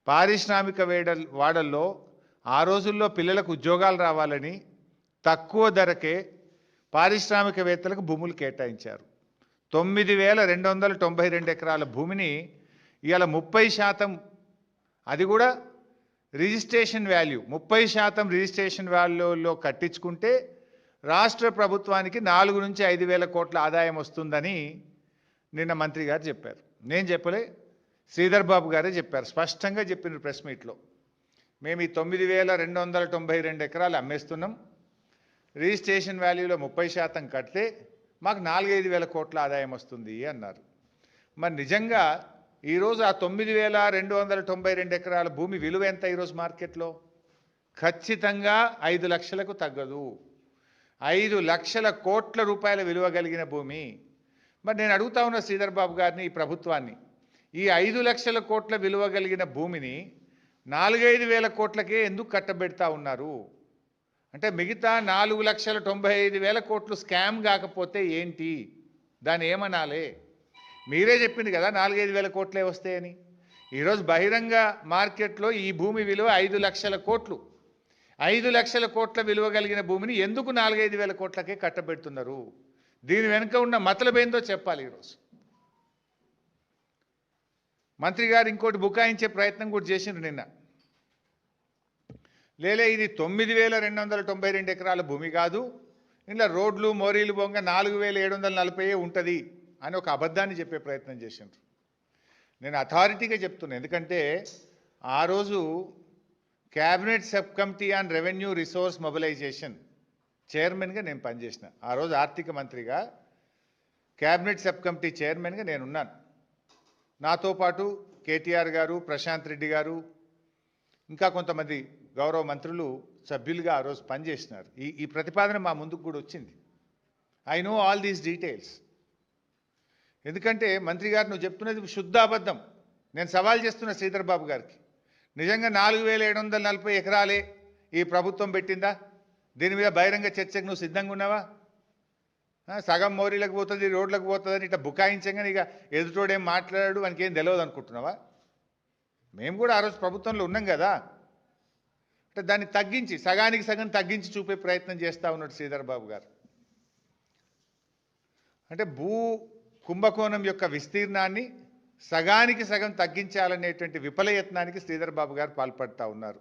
పారిశ్రామిక వాడల్లో ఆ రోజుల్లో పిల్లలకు ఉద్యోగాలు రావాలని తక్కువ ధరకే పారిశ్రామికవేత్తలకు భూములు కేటాయించారు. 9,292 ఎకరాల భూమిని ఇవాళ 30%, అది కూడా రిజిస్ట్రేషన్ వాల్యూ 30% రిజిస్ట్రేషన్ వాల్యూలో కట్టించుకుంటే రాష్ట్ర ప్రభుత్వానికి 4 నుంచి 5,000 కోట్ల ఆదాయం వస్తుందని నిన్న మంత్రి గారు చెప్పారు. నేను చెప్పలే, శ్రీధర్ బాబు గారే చెప్పారు. స్పష్టంగా చెప్పిన ప్రెస్ మీట్లో, మేము ఈ 9,292 ఎకరాలు అమ్మేస్తున్నాం, రిజిస్ట్రేషన్ వాల్యూలో 30% కడితే మాకు 4-5 కోట్ల ఆదాయం వస్తుంది అన్నారు. మరి నిజంగా ఈరోజు ఆ 9,292 ఎకరాల భూమి విలువ ఎంత ఈరోజు మార్కెట్లో? ఖచ్చితంగా 5 లక్షలకు తగ్గదు. 5 లక్షల కోట్ల రూపాయల విలువ కలిగిన భూమి. మరి నేను అడుగుతా ఉన్న శ్రీధర్ బాబు గారిని, ఈ ప్రభుత్వాన్ని, ఈ 5 లక్షల కోట్ల విలువ కలిగిన భూమిని 4-5 కోట్లకే ఎందుకు కట్టబెడతా ఉన్నారు? అంటే మిగతా 4,95,000 కోట్లు స్కామ్ కాకపోతే ఏంటి? దాన్ని ఏమనాలి? మీరే చెప్పింది కదా 4-5 కోట్లే వస్తాయని. ఈరోజు బహిరంగ మార్కెట్లో ఈ భూమి విలువ 5 లక్షల కోట్లు. 5 లక్షల కోట్ల విలువ కలిగిన భూమిని ఎందుకు 4-5 కోట్లకే కట్టబెడుతున్నారు? దీని వెనుక ఉన్న మతలబేందో చెప్పాలి. ఈరోజు మంత్రి గారు ఇంకోటి బుకాయించే ప్రయత్నం కూడా చేసిండ్రు నిన్న. లేలే, ఇది 9,292 ఎకరాల భూమి కాదు, ఇంట్లో రోడ్లు మోరీలు బొంగ 4,740 ఉంటుంది అని ఒక అబద్ధాన్ని చెప్పే ప్రయత్నం చేసిండ్రు. నేను అథారిటీగా చెప్తున్నా, ఎందుకంటే ఆ రోజు cabinet sub committee on revenue resource mobilisation చైర్మన్గా నేను పనిచేసిన. ఆ రోజు ఆర్థిక మంత్రిగా క్యాబినెట్ సబ్ కమిటీ చైర్మన్గా నేనున్నాను. నాతో పాటు కేటీఆర్ గారు, ప్రశాంత్ రెడ్డి గారు, ఇంకా కొంతమంది గౌరవ మంత్రులు సభ్యులుగా ఆ రోజు పనిచేసినారు. ఈ ప్రతిపాదన మా ముందుకు కూడా వచ్చింది. I know all these details. ఎందుకంటే మంత్రి గారు నువ్వు చెప్తున్నది శుద్ధ అబద్ధం. నేను సవాల్ చేస్తున్న శ్రీధర్ బాబు గారికి, నిజంగా 4,740 ఎకరాలే ఈ ప్రభుత్వం పెట్టిందా? దీని మీద బహిరంగ చర్చకు నువ్వు సిద్ధంగా ఉన్నావా? సగం మోరీలకు పోతుంది, రోడ్లకు పోతుందని ఇట్లా బుకాయించంగానే ఇక ఎదుటోడేం మాట్లాడాడు వానికి ఏం తెలియదు అనుకుంటున్నావా? మేము కూడా ఆ రోజు ప్రభుత్వంలో ఉన్నాం కదా. అంటే దాన్ని తగ్గించి, సగానికి సగం తగ్గించి చూపే ప్రయత్నం చేస్తూ ఉన్నాడు శ్రీధర్ బాబు గారు. అంటే భూ కుంభకోణం యొక్క విస్తీర్ణాన్ని సగానికి సగం తగ్గించాలనేటువంటి విఫలయత్నానికి శ్రీధర్ బాబు గారు పాల్పడుతూ ఉన్నారు.